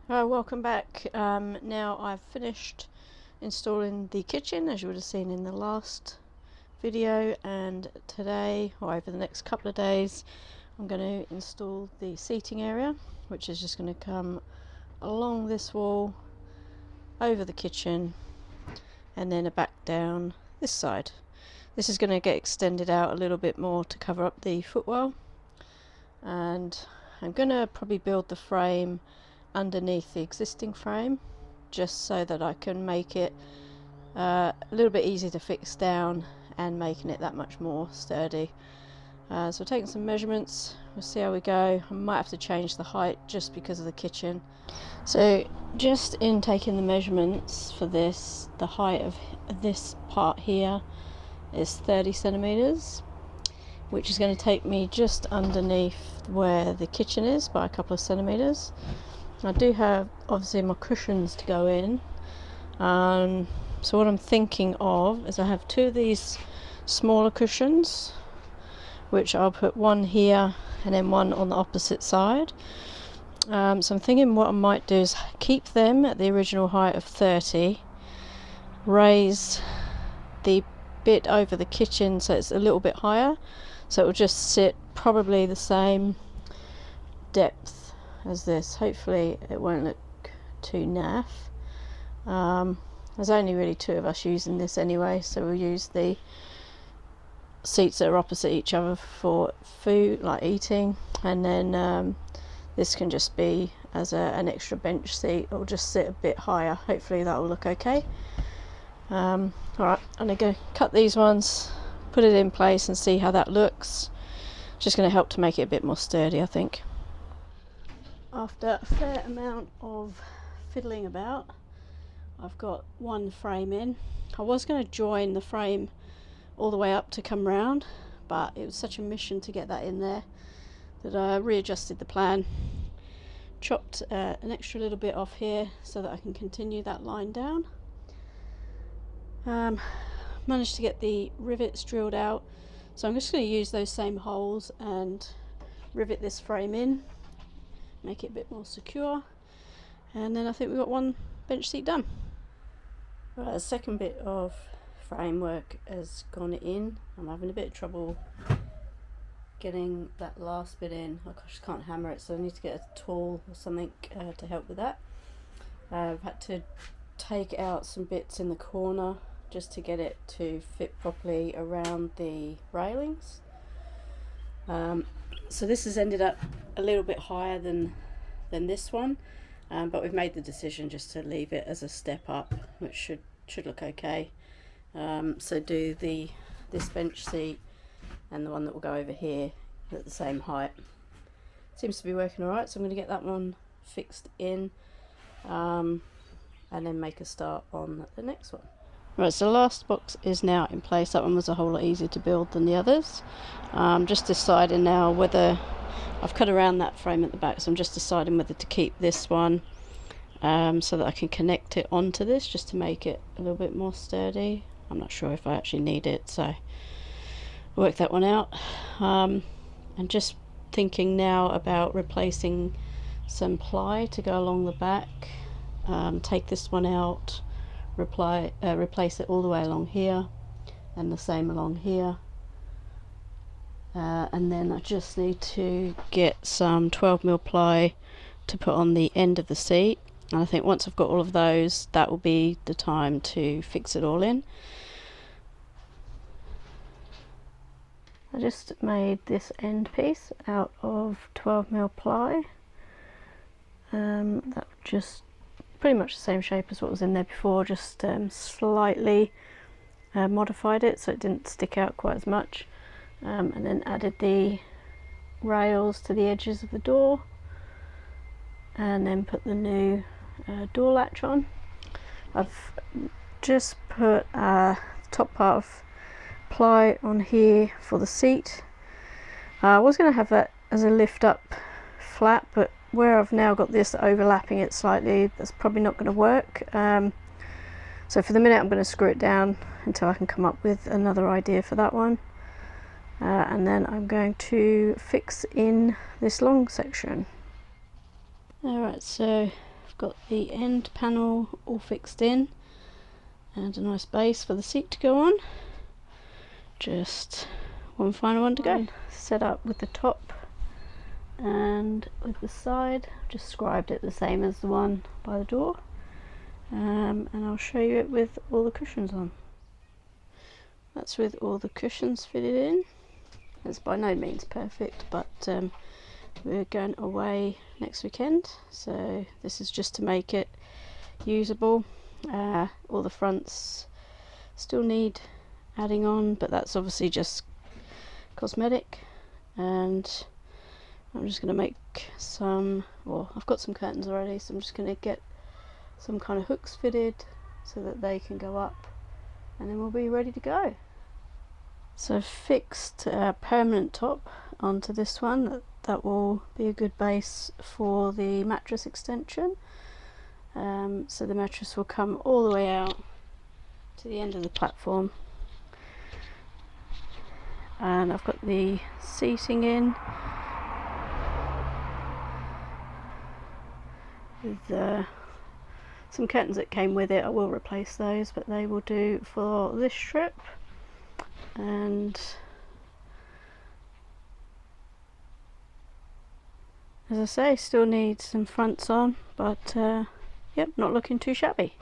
Welcome back. Now I've finished installing the kitchen, as you would have seen in the last video, and today, or over the next couple of days, I'm going to install the seating area, which is just going to come along this wall, over the kitchen, and then back down this side. This is going to get extended out a little bit more to cover up the footwell, and I'm going to probably build the frame underneath the existing frame, just so that I can make it a little bit easier to fix down and making it that much more sturdy. So taking some measurements, we'll see how we go. I might have to change the height just because of the kitchen. So just in taking the measurements for this, the height of this part here is 30 centimeters, which is going to take me just underneath where the kitchen is by a couple of centimeters. I do have obviously my cushions to go in, so what I'm thinking of is I have two of these smaller cushions, which I'll put one here and then one on the opposite side. So I'm thinking what I might do is keep them at the original height of 30, raise the bit over the kitchen so it's a little bit higher, so it will just sit probably the same depth as this. Hopefully it won't look too naff. There's only really two of us using this anyway, so we'll use the seats that are opposite each other for food, like eating, and then this can just be as an extra bench seat. It'll just sit a bit higher. Hopefully that will look okay. Alright, I'm going to cut these ones, put it in place and see how that looks. Just going to help to make it a bit more sturdy, I think. After a fair amount of fiddling about, I've got one frame in. I was going to join the frame all the way up to come round, but it was such a mission to get that in there that I readjusted the plan, chopped an extra little bit off here so that I can continue that line down. Managed to get the rivets drilled out, so I'm just going to use those same holes and rivet this frame in, make it a bit more secure, and then I think we've got one bench seat done. Right, the second bit of framework has gone in. I'm having a bit of trouble getting that last bit in. I just can't hammer it, so I need to get a tool or something to help with that. I've had to take out some bits in the corner just to get it to fit properly around the railings. So this has ended up a little bit higher than this one, but we've made the decision just to leave it as a step up, which should look okay. So do this bench seat and the one that will go over here at the same height. Seems to be working alright, so I'm going to get that one fixed in, and then make a start on the next one. Right, so the last box is now in place. That one was a whole lot easier to build than the others. Just deciding now whether, I've cut around that frame at the back, so I'm just deciding whether to keep this one so that I can connect it onto this, just to make it a little bit more sturdy. I'm not sure if I actually need it, so work that one out. And just thinking now about replacing some ply to go along the back. Take this one out, replace it all the way along here, and the same along here, and then I just need to get some 12mm ply to put on the end of the seat, and I think once I've got all of those, that will be the time to fix it all in. I just made this end piece out of 12mm ply. That just pretty much the same shape as what was in there before, just slightly modified it so it didn't stick out quite as much, and then added the rails to the edges of the door, and then put the new door latch on. I've just put the top part of ply on here for the seat. I was going to have that as a lift up flap, but where I've now got this overlapping it slightly, that's probably not going to work. So for the minute I'm going to screw it down until I can come up with another idea for that one. And then I'm going to fix in this long section. Alright, so I've got the end panel all fixed in and a nice base for the seat to go on. Just one final one to go. Set up with the top and with the side. I've just scribed it the same as the one by the door, and I'll show you it with all the cushions on. That's with all the cushions fitted in. It's by no means perfect, but we're going away next weekend, so this is just to make it usable. All the fronts still need adding on, but that's obviously just cosmetic, and I'm just going to make some, well, I've got some curtains already, so I'm just going to get some kind of hooks fitted so that they can go up, and then we'll be ready to go. So I've fixed a permanent top onto this one. That will be a good base for the mattress extension. So the mattress will come all the way out to the end of the platform, and I've got the seating in with some curtains that came with it. I will replace those, but they will do for this trip. And as I say, still need some fronts on, but yep, not looking too shabby.